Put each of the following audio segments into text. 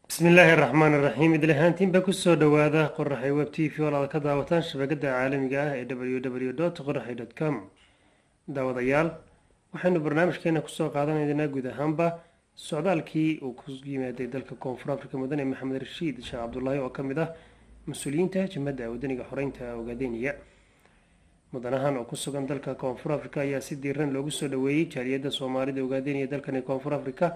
بسم الله الرحمن الرحيم إذا هانتين بكسو دوادا قرحي ويب تي في ولا كذا وطن شبكة عالمية www.qorraxay.com daawadayaal waxaynu barnaamijkeena kusoo qaadanaynaa guud ahaanba socdaalkii uu ku yimaaday dalka koonfur afrika mudane maxamed rashiid sheekh cabdullaahi oo ka mid ah mas-uuliyiinta jamhadda wadaniga xoreynta ogaadeniya mudanahan oo ku sugan dalka koonfur afrika ayaa si diiran loogu soo dhaweeyey jaaliyadda soomaalida ogaadeniya dalkani koonfur afrika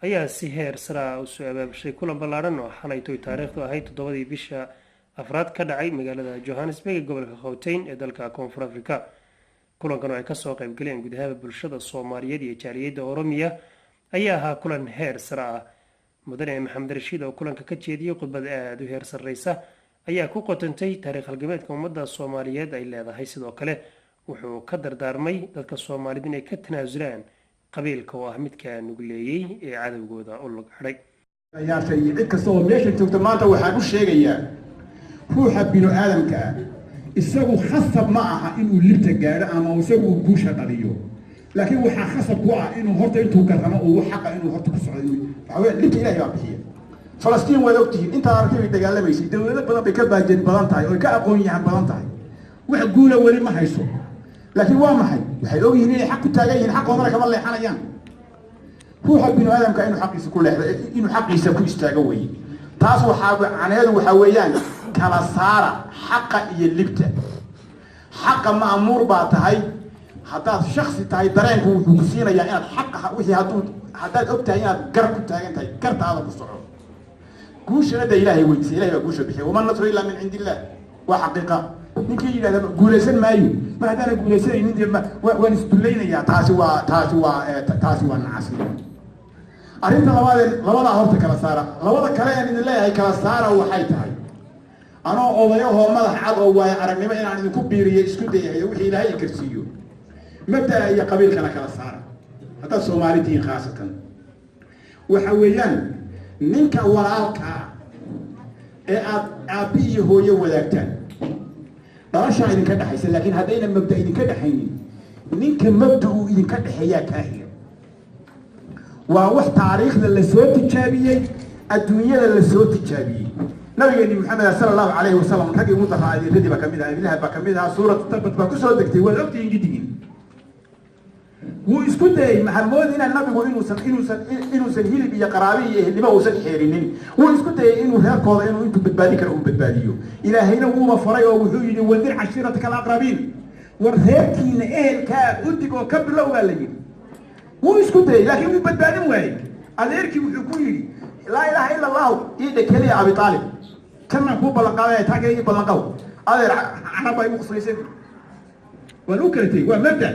ayaa si heer sare ah u soo abaabushay kulan ballaaran oo xalaytoy taariikhdu ahayd 7 bisha afraad ka dhacay magaalada johannesburg ee gobolka gauteng ee dalka koonfur afrika kulankan oo ay kasoo qaybgaleen guud ahaan bulshada soomaaliyeed iyo jaaliyadda oromiya ayaa ahaa kulan heer sare ah mudane maxamed rashiid oo kulanka ka jeediyey khudbad aada u heer sarreysa ayaa ku qotantay taariikh halgameedka ummadda soomaaliyeed ay leedahay sidoo kale wuxuu ka dardaarmay dadka soomaalida inay ka tanaasulaan qabiilka oo ah midka nuguleeyey ee cadowgooda u lug xidhay ayaashay cid kasta oo meesha joogta maanta waxaan u sheegayaa ruuxa binu aadamka ah isagu khasab ma aha inuu libta gaadho ama isagu uu guusha dhaliyo laakiin waxaa khasab ku ah inuu horta intuu garamo uu xaqa inuu horta ku socdo waxa weeye libta ilaahay baa bixiya falastiin waad ogtihiin intaa arkay bay dagaalamaysay dawlado badan bay ka baajin badan tahay oo ka aqoon yahan badan tahay wax guula weli ma hayso laakiin waa maxay waxay ogyihiin inay xaq ku taagan yihiin xaqoodana kama leexanayaan ruuxa binu aadamka inuu xaqiisa ku leexdo inuu xaqiisa ku istaago weeye taas waxaa macnaheedu waxaa weeyaan kala saara xaqa iyo libta xaqa ma'muur baa tahay haddaad shaksi tahay dareenku wuxuu ku siinayaa inaad xaqa wixii haddaad og tahay inaad gar ku taagan tahay gartaada ku soco guushana da ilaahay weydiisay ilaahay baa guusha bixiya waman nasru illaa min cindi illah waa xaqiiqa ninkii yidhahda guulaysan maayo ma haddaana guulaysanaynin waan isdullaynayaa taasi waa nacasi arrinta labadaa horta kala saara labada kale aan idin leeyahay kala saara waxay tahay anoo odayahoo madax cad oo waayo aragnimo inaan idinku biiriyo isku dayahayo wixii ilaahay inkarsiiyo mabda'a iyo qabiilkana kala saara haddaad soomaali tihiin khaasatan waxa weeyaan ninka walaalkaa ee aad aabbi iyo hooyo wadaagtaan dhalashaa idinka dhexaysa laakiin haddayna mabda idinka dhexaynin ninka mabda uu idinka dhexeeyaa kaa xiga waa wax taariikhda lasoo tijaabiyey adduunyada lasoo tijaabiyey nabigeeni maxamed sala allahu calayhi wasalam raggii ugu daraa adeeradii baa kamid ahaa iblaha baa kamid ahaa suuratu tabad baa kusoo degtay waad ogtihiin gidigin wuu isku dayey maxamood inaan nabigu inuusan hilib iyo qaraabi iyo ehelnimo uusan xeerinin wuu isku dayey inuu reerkooda intuu badbaadin karo uu badbaadiyo ilaahayna wuuba faray oo wuxuu yidhi wandir cashiirataka alaqrabiin war reerkiina ehelkaa udig oo ka bilow baa la yidhi wuu isku dayey laakiin wuu badbaadin waayey adeerkii wuxuu ku yidhi laa ilaaha ila allahu iidha keliya abi aalib kanaan kuu ballanqaadaya taageer ii ballanqaw adeer carab baa igu quslaysay waan u kala tegey waa mabda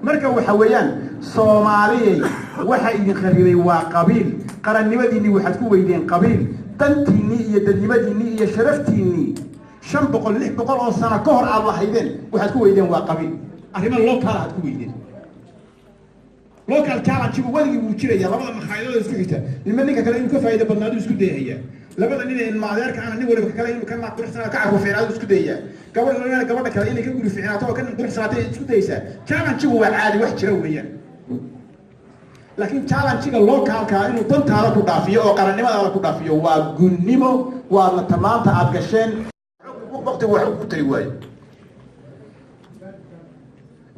marka waxa weeyaan soomaaliyey waxa idin kharibay waa qabiil qarannimadiinnii waxaad ku weydeen qabiil dantiinnii iyo dadnimadiinnii iyo sharaftiinnii 500 600 oo sano ka hor aad lahaydeen waxaad ku weydeen waa qabiil arrimo local aad ku weydeen local challenge wadigii wuu jiraya labada makhaayadooda isku xigta ninka kale inuu ka faa'iido badnaado isku dayaya labada nin ee maadeerka aan nin waliba kale inuu ka quruxsanaa ka carwo fiicnaado isku dayaya gabadha kale inay ka guri fiicnaato oo ka quruxsanaatay isku dayaysaa challenge waa caadi wax jira weeyaan laakiin challenge-ga localka inuu dantaada ku dhaafiyo oo qarannimadaada ku dhaafiyo waa gunnimo waa la tamaanta aad gasheen waqti wax ku tari waayo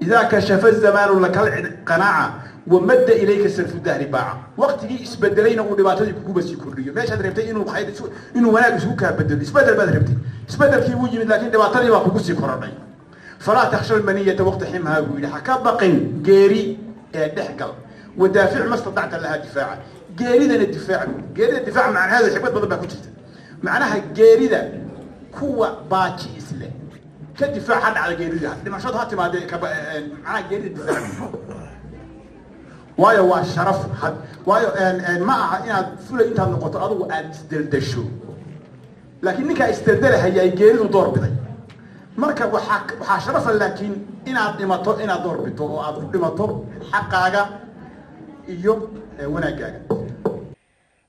إذا كشف الزمان لك القناعة ومد إليك سلف الدهر باع وقت جي اسبدلين ودباتي كوبس يكوريو ماشي دربتي إنه خير إنه وناك سوكا بدل اسبدل بدربتي اسبدل في وجه لكن دباتي ما كوبس يكورني فلا تخشى المنية وقت حمها ويلي حكا بقين جيري دحقل ودافع ما استطعت لها دفاعا جيري ذا الدفاع جيري الدفاع مع هذا الحكمة ضد ما كنت معناها جيري ذا كوة باتشي إسلام كدفاع حد على جيريدها لما شاط هاتي ما معاه جيريد الدفاع وايا وشرف حد وايا ان ما ان فل انت نقطه ادو اد دلدشو لكن نكا استدلها هي جيريد دور بدي marka waxa sharaf laakiin inaad dhimato inaad door bito oo aad ku dhimato xaqaaga iyo wanaagaaga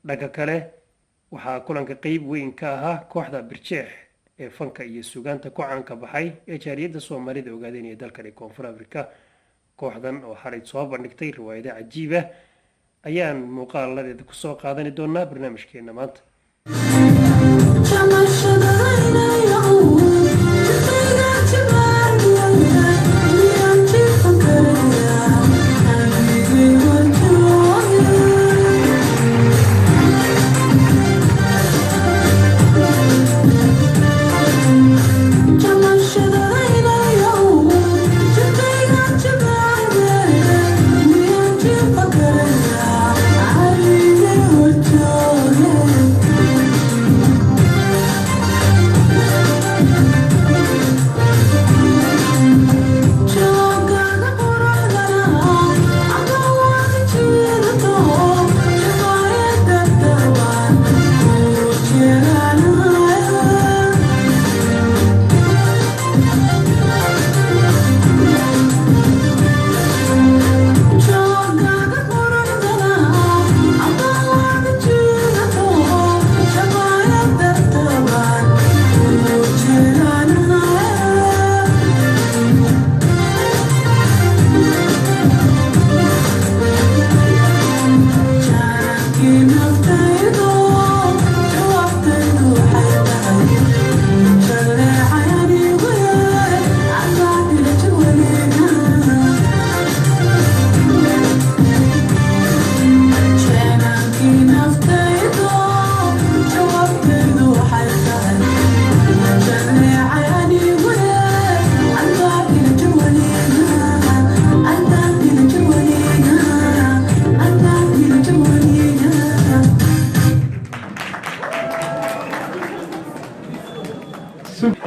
dhanka kale waxa kulanka qayb weyn ka ahaa kooxda birjeex ee fanka iyo suugaanta ku caanka baxay ee jaaliyadda soomaalida ogaadeenaya dalkani koonfur afrika kooxdan oo xalay soo bandhigtay riwaayado cajiib ah ayaan muuqaaladeeda kusoo qaadani doonaa barnaamijkeena maanta.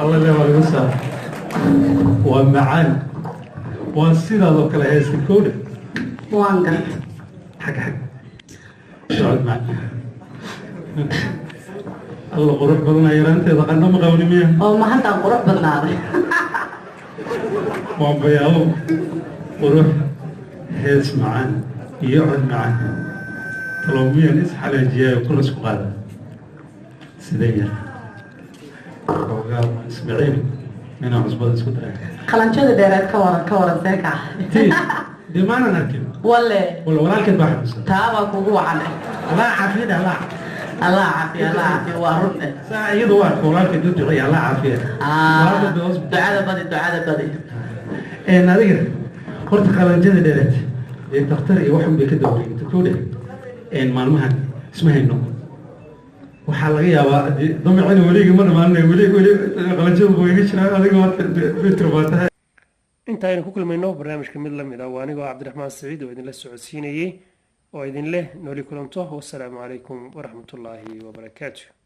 الله لا يوسع ومعان وانسينا ذو كلا هي سكونة وانقط حق شعد معنا الله قروح بدنا يرانتي إذا قلنا مغاوني مياه أو ما حتى قروح بدنا وان بياو قروح هيس معان يقعد معان طلوميا نس حالة جياء وكل سوق هذا سيديا وقال اسمعيني أنا عصبة اسكت قلنشة ديرات كورا ساكع دي ما أنا نركب ولا الكل بحر تابا كوكو على لا عافية لا الله عافية الله عافية وارد ساعة يدوار ولا الكل يدوار الله عافية دعاء بدي إيه نريد قلت قلنشة ديرات الدكتور يوحم بكدوري تقوله إن معلومها اسمها النوم waxaa laga yaabaa damicina weliga ma dhamaanay weli qalanjada booyigashira adigoo fitrbaatahay. intaaynu ku kulmayno barnaamijka mid la mid ah waa anigoo cabdiraxmaan saciid oo idinla socodsiinayay oo idin leh nooli kulanto. wassalaamu calaykum waraxmatullaahi wabarakaatu.